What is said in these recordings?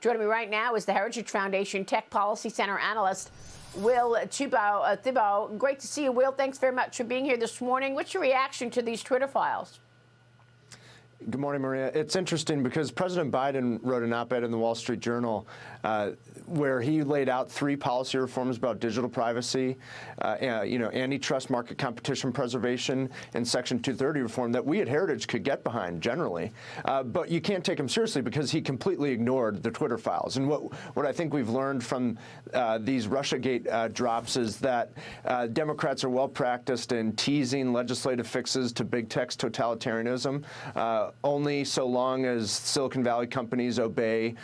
Joining me right now is the Heritage Foundation Tech Policy Center analyst, Will Thibault. Great to see you, Will. Thanks very much for being here this morning. What's your reaction to these Twitter files? Good morning, Maria. It's interesting because President Biden wrote an op-ed in the Wall Street Journal where he laid out 3 policy reforms about digital privacy, antitrust, market competition preservation, and Section 230 reform that we at Heritage could get behind generally. But you can't take him seriously because he completely ignored the Twitter files. And what I think we've learned from these Russiagate drops is that Democrats are well practiced in teasing legislative fixes to big tech's totalitarianism, only so long as Silicon Valley companies obey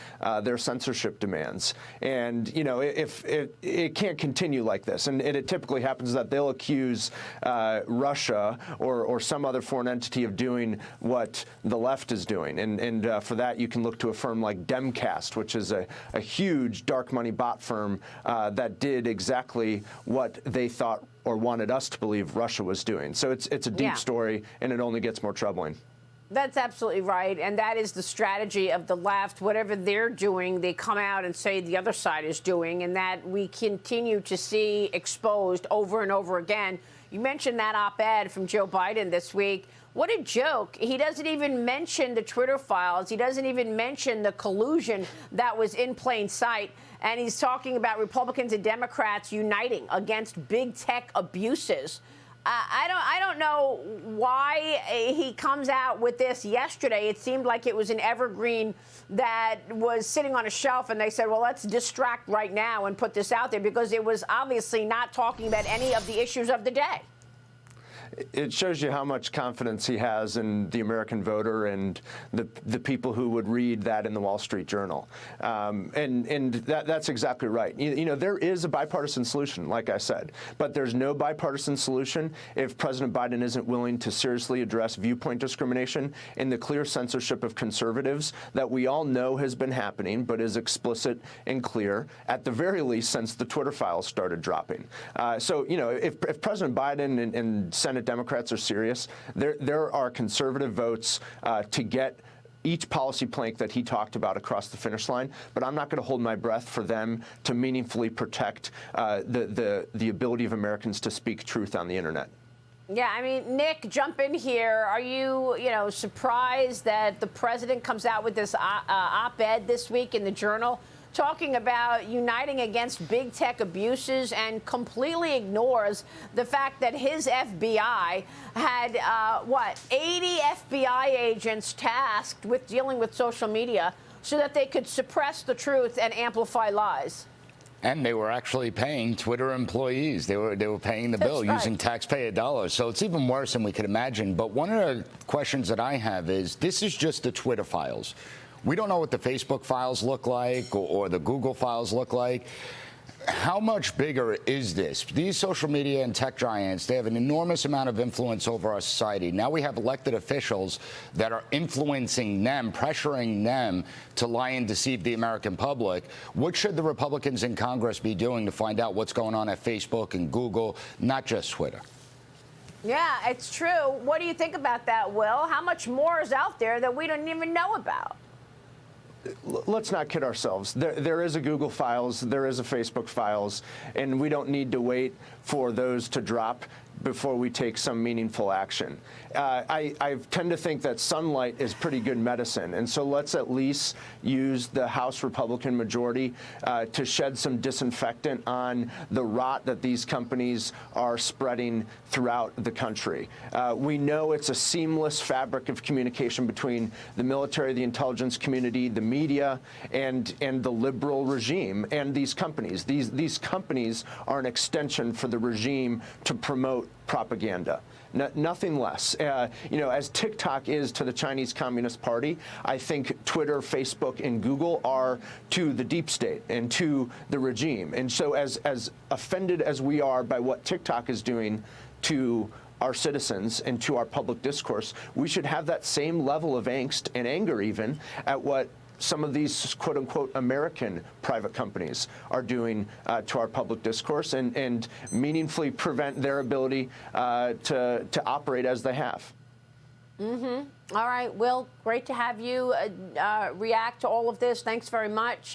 their censorship demands. And, if it can't continue like this, and it typically happens that they'll accuse Russia or some other foreign entity of doing what the left is doing. And for that, you can look to a firm like Demcast, which is a huge dark money bot firm that did exactly what they thought or wanted us to believe Russia was doing. So it's a deep story, and it only gets more troubling. That's absolutely right, and that is the strategy of the left. Whatever they're doing, they come out and say the other side is doing, and that we continue to see exposed over and over again. You mentioned that op-ed from Joe Biden this week. What a joke. He doesn't even mention the Twitter files. He doesn't even mention the collusion that was in plain sight. And he's talking about Republicans and Democrats uniting against big tech abuses. I don't know why he comes out with this yesterday. It seemed like it was an evergreen that was sitting on a shelf, and they said, well, let's distract right now and put this out there, because it was obviously not talking about any of the issues of the day. It shows you how much confidence he has in the American voter and the people who would read that in the Wall Street Journal. And that's exactly right. There is a bipartisan solution, like I said, but there's no bipartisan solution if President Biden isn't willing to seriously address viewpoint discrimination and the clear censorship of conservatives that we all know has been happening, but is explicit and clear, at the very least, since the Twitter files started dropping. So, if President Biden and Senate Democrats are serious, there are conservative votes to get each policy plank that he talked about across the finish line, but I'm not going to hold my breath for them to meaningfully protect the ability of Americans to speak truth on the internet. Yeah, I mean, Nick, jump in here. Are you, surprised that the president comes out with this op-ed this week in the Journal talking about uniting against big tech abuses and completely ignores the fact that his FBI had, 80 FBI agents tasked with dealing with social media so that they could suppress the truth and amplify lies? And they were actually paying Twitter employees. They were paying the bill using taxpayer dollars. So it's even worse than we could imagine. But one of the questions that I have is, this is just the Twitter files. We don't know what the Facebook files look like or the Google files look like. How much bigger is this? These social media and tech giants, they have an enormous amount of influence over our society. Now we have elected officials that are influencing them, pressuring them to lie and deceive the American public. What should the Republicans in Congress be doing to find out what's going on at Facebook and Google, not just Twitter? Yeah, it's true. What do you think about that, Will? How much more is out there that we don't even know about? Let's not kid ourselves. There is a Google files, there is a Facebook files, and we don't need to wait for those to drop before we take some meaningful action. I tend to think that sunlight is pretty good medicine, and so let's at least use the House Republican majority to shed some disinfectant on the rot that these companies are spreading throughout the country. We know it's a seamless fabric of communication between the military, the intelligence community, the media, and the liberal regime and these companies. These companies are an extension for the regime to promote propaganda. Nothing less. As TikTok is to the Chinese Communist Party, I think Twitter, Facebook, and Google are to the deep state and to the regime. And so as offended as we are by what TikTok is doing to our citizens and to our public discourse, we should have that same level of angst and anger even at what some of these quote-unquote American private companies are doing to our public discourse and meaningfully prevent their ability to operate as they have. All right, Will, great to have you react to all of this. Thanks very much.